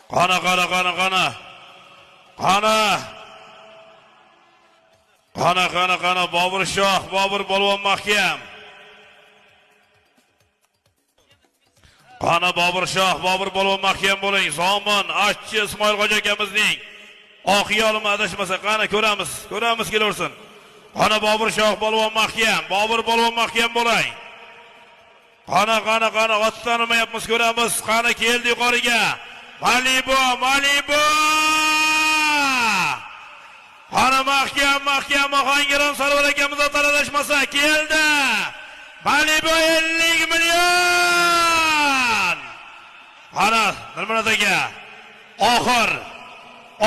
Qana. Bobur Shoh, Bobur Polvon mahkam. Qana Bobur Shoh, Bobur Polvon mahkam bo'ling. Zomin, Ashchi Ismoil Xo'ja akamizning oq yolimi adashmasa, qani ko'ramiz kelaversin. Qana Bobur Shoh, Polvon mahkam, Bobur Polvon mahkam bo'ling. Qana, ot tanimayapmiz, ko'ramiz. Qani keldi yuqoriga. Malibu. Qani mahkam, Ohangaron Sarvar akamiz otaradashmasa keldi. Malibu 50 million. Qani, Nurmurat aka.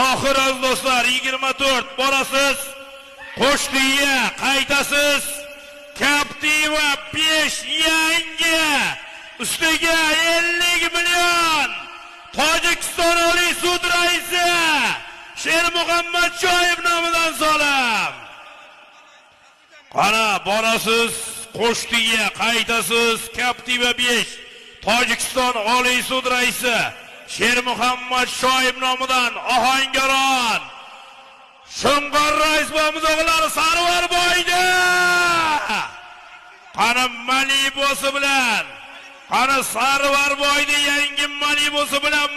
Oxir aziz do'stlar, 24 borasiz. Qo'shtiga qaytasiz. Captiva 5 yangi. Ustiga 50 million. Tojikiston Oliy sud raisi Shermuhammad Shoyev nomidan so'lam. Qana borasiz, Qo'shtiga qaytasiz. Captiva 5 Tojikiston Oliy sud raisi Shermuhammad Shoyev nomidan Ohangaron Shunqor rais bo'lamiz o'g'illari Sarvar boydi. Qani Malibusi bilan, qani Sarvar boydi yangi Malibusi bilan